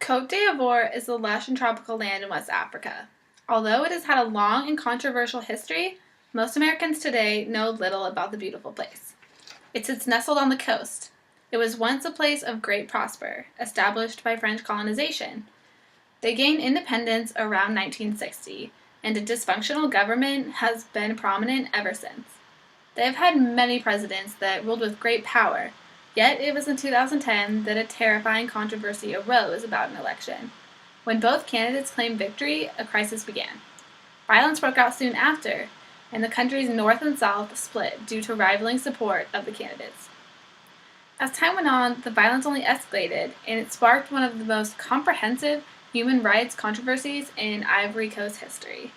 Côte d'Ivoire is a lush and tropical land in West Africa. Although it has had a long and controversial history, most Americans today know little about the beautiful place. It sits nestled on the coast. It was once a place of great prosper, established by French colonization. They gained independence around 1960, and a dysfunctional government has been prominent ever since. They have had many presidents that ruled with great power, yet it was in 2010 that a terrifying controversy arose about an election. When both candidates claimed victory, a crisis began. Violence broke out soon after, and the country's north and south split due to rivaling support of the candidates. As time went on, the violence only escalated, and it sparked one of the most comprehensive human rights controversies in Ivory Coast history.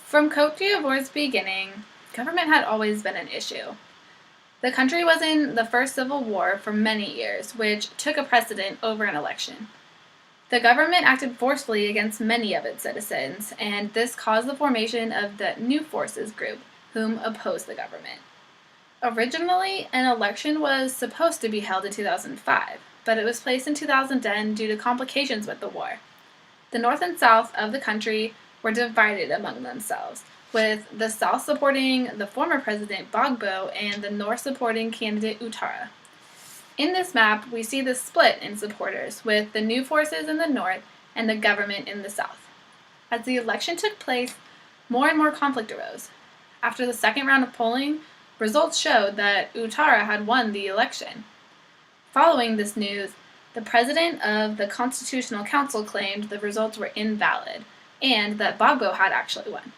From Côte d'Ivoire's beginning, government had always been an issue. The country was in the first civil war for many years, which took a precedent over an election. The government acted forcefully against many of its citizens, and this caused the formation of the New Forces group, whom opposed the government. Originally, an election was supposed to be held in 2005, but it was placed in 2010 due to complications with the war. The north and south of the country were divided among themselves, with the South supporting the former President Gbagbo and the North supporting candidate Ouattara. In this map, we see the split in supporters, with the New Forces in the north and the government in the south. As the election took place, more and more conflict arose. After the second round of polling, results showed that Ouattara had won the election. Following this news, the president of the Constitutional Council claimed the results were invalid and that Gbagbo had actually won.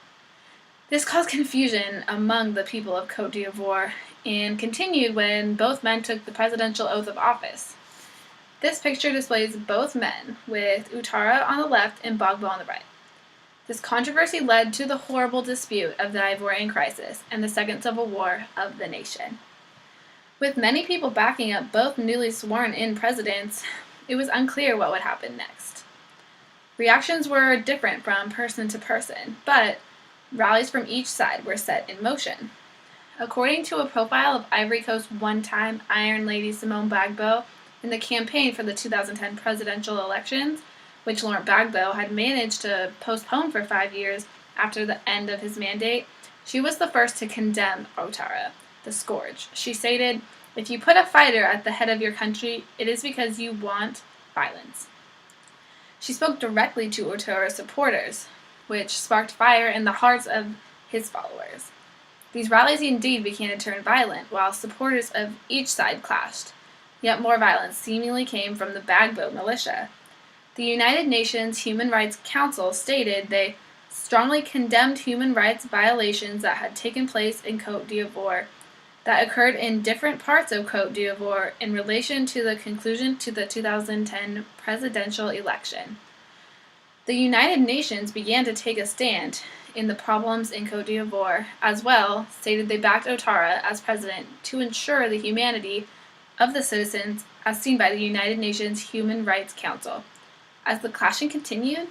This caused confusion among the people of Côte d'Ivoire and continued when both men took the presidential oath of office. This picture displays both men, with Ouattara on the left and Gbagbo on the right. This controversy led to the horrible dispute of the Ivorian crisis and the Second Civil War of the nation. With many people backing up both newly sworn-in presidents, it was unclear what would happen next. Reactions were different from person to person, but rallies from each side were set in motion. According to a profile of Ivory Coast one-time Iron Lady Simone Gbagbo in the campaign for the 2010 presidential elections, which Laurent Gbagbo had managed to postpone for 5 years after the end of his mandate, she was the first to condemn Ouattara, the scourge. She stated, "If you put a fighter at the head of your country, it is because you want violence." She spoke directly to Ouattara's supporters, which sparked fire in the hearts of his followers. These rallies indeed began to turn violent, while supporters of each side clashed. Yet more violence seemingly came from the Gbagbo militia. The United Nations Human Rights Council stated they strongly condemned human rights violations that had taken place in Côte d'Ivoire, that occurred in different parts of Côte d'Ivoire in relation to the conclusion to the 2010 presidential election. The United Nations began to take a stand in the problems in Côte d'Ivoire, as well stated they backed Ouattara as president to ensure the humanity of the citizens as seen by the United Nations Human Rights Council. As the clashing continued,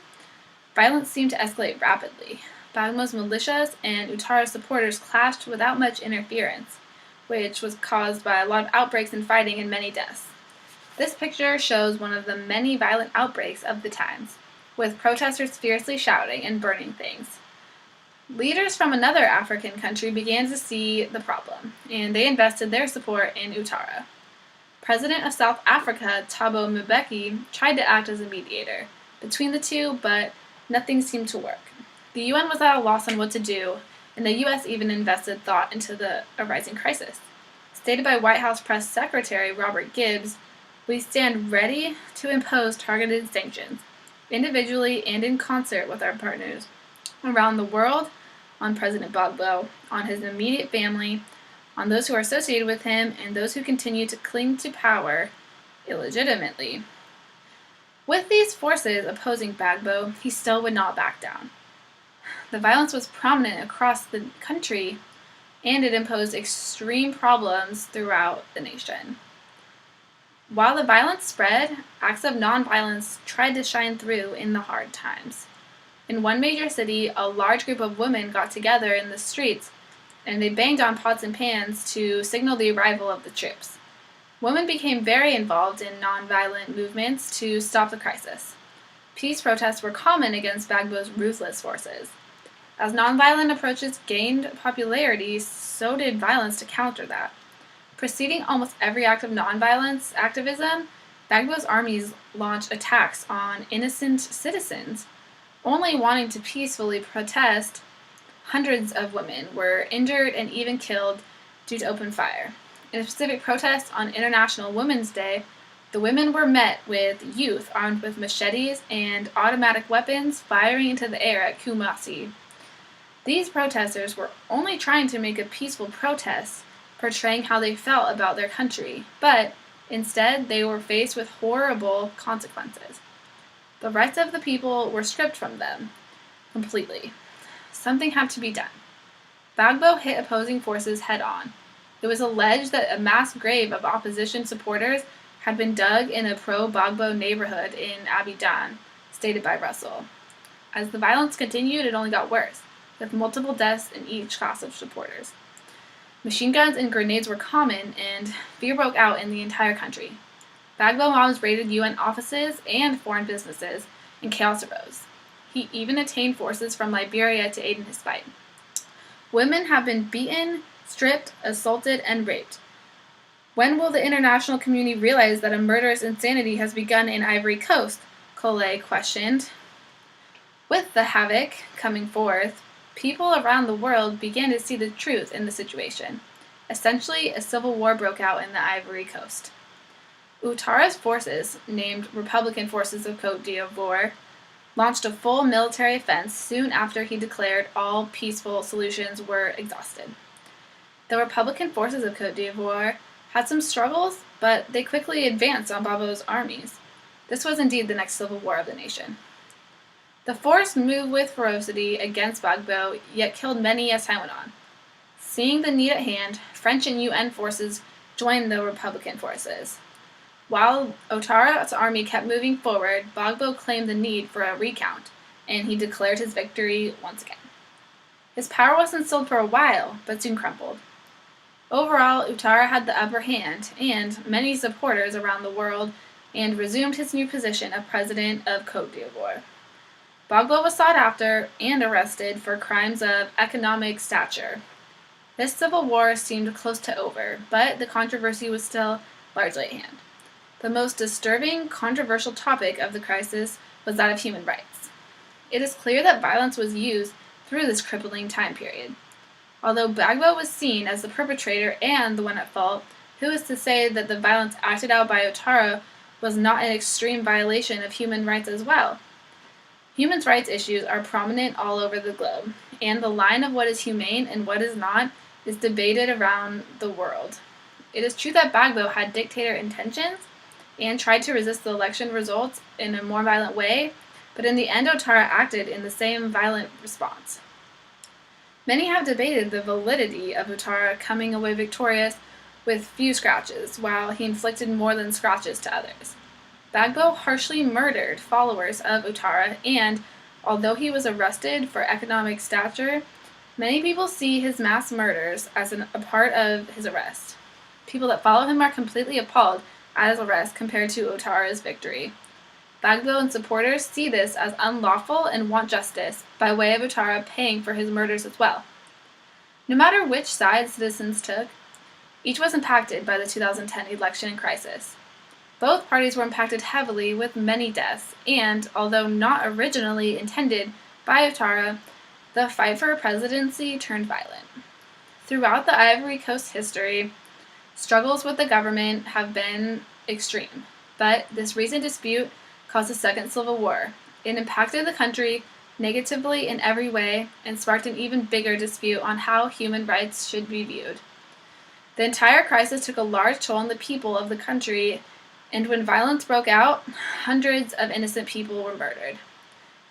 violence seemed to escalate rapidly. Gbagbo's militias and Ouattara's supporters clashed without much interference, which was caused by a lot of outbreaks and fighting and many deaths. This picture shows one of the many violent outbreaks of the times, with protesters fiercely shouting and burning things. Leaders from another African country began to see the problem, and they invested their support in Ouattara. President of South Africa, Thabo Mbeki, tried to act as a mediator between the two, but nothing seemed to work. The UN was at a loss on what to do, and the US even invested thought into the arising crisis. Stated by White House Press Secretary Robert Gibbs, "We stand ready to impose targeted sanctions, individually and in concert with our partners around the world, on President Gbagbo, on his immediate family, on those who are associated with him, and those who continue to cling to power illegitimately." With these forces opposing Gbagbo, he still would not back down. The violence was prominent across the country, and it imposed extreme problems throughout the nation. While the violence spread, acts of nonviolence tried to shine through in the hard times. In one major city, a large group of women got together in the streets, and they banged on pots and pans to signal the arrival of the troops. Women became very involved in nonviolent movements to stop the crisis. Peace protests were common against Gbagbo's ruthless forces. As nonviolent approaches gained popularity, so did violence to counter that. Preceding almost every act of nonviolence activism, Gbagbo's armies launched attacks on innocent citizens. Only wanting to peacefully protest, hundreds of women were injured and even killed due to open fire. In a specific protest on International Women's Day, the women were met with youth armed with machetes and automatic weapons firing into the air at Kumasi. These protesters were only trying to make a peaceful protest, portraying how they felt about their country, but instead they were faced with horrible consequences. The rights of the people were stripped from them completely. Something had to be done. Gbagbo hit opposing forces head-on. It was alleged that a mass grave of opposition supporters had been dug in a pro-Gbagbo neighborhood in Abidjan, stated by Russell. As the violence continued, it only got worse, with multiple deaths in each class of supporters. Machine guns and grenades were common, and fear broke out in the entire country. Gbagbo mobs raided UN offices and foreign businesses, and chaos arose. He even attained forces from Liberia to aid in his fight. Women have been beaten, stripped, assaulted, and raped. When will the international community realize that a murderous insanity has begun in Ivory Coast? Collet questioned. With the havoc coming forth, people around the world began to see the truth in the situation. Essentially, a civil war broke out in the Ivory Coast. Ouattara's forces, named Republican Forces of Côte d'Ivoire, launched a full military offense soon after he declared all peaceful solutions were exhausted. The Republican Forces of Côte d'Ivoire had some struggles, but they quickly advanced on Gbagbo's armies. This was indeed the next civil war of the nation. The force moved with ferocity against Gbagbo, yet killed many as time went on. Seeing the need at hand, French and UN forces joined the Republican forces. While Ouattara's army kept moving forward, Gbagbo claimed the need for a recount, and he declared his victory once again. His power was instilled for a while, but soon crumbled. Overall, Ouattara had the upper hand, and many supporters around the world, and resumed his new position of president of Côte d'Ivoire. Gbagbo was sought after and arrested for crimes of economic stature. This civil war seemed close to over, but the controversy was still largely at hand. The most disturbing, controversial topic of the crisis was that of human rights. It is clear that violence was used through this crippling time period. Although Gbagbo was seen as the perpetrator and the one at fault, who is to say that the violence acted out by Ouattara was not an extreme violation of human rights as well? Human rights issues are prominent all over the globe, and the line of what is humane and what is not is debated around the world. It is true that Gbagbo had dictator intentions and tried to resist the election results in a more violent way, but in the end Ouattara acted in the same violent response. Many have debated the validity of Ouattara coming away victorious with few scratches, while he inflicted more than scratches to others. Gbagbo harshly murdered followers of Ouattara, and although he was arrested for economic stature, many people see his mass murders as a part of his arrest. People that follow him are completely appalled at his arrest compared to Ouattara's victory. Gbagbo and supporters see this as unlawful and want justice, by way of Ouattara paying for his murders as well. No matter which side citizens took, each was impacted by the 2010 election crisis. Both parties were impacted heavily with many deaths, and, although not originally intended by Ouattara, the fight for presidency turned violent. Throughout the Ivory Coast history, struggles with the government have been extreme, but this recent dispute caused a second civil war. It impacted the country negatively in every way and sparked an even bigger dispute on how human rights should be viewed. The entire crisis took a large toll on the people of the country, and when violence broke out, hundreds of innocent people were murdered.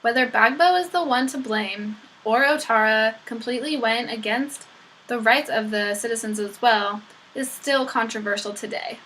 Whether Gbagbo is the one to blame, or Ouattara completely went against the rights of the citizens as well, is still controversial today.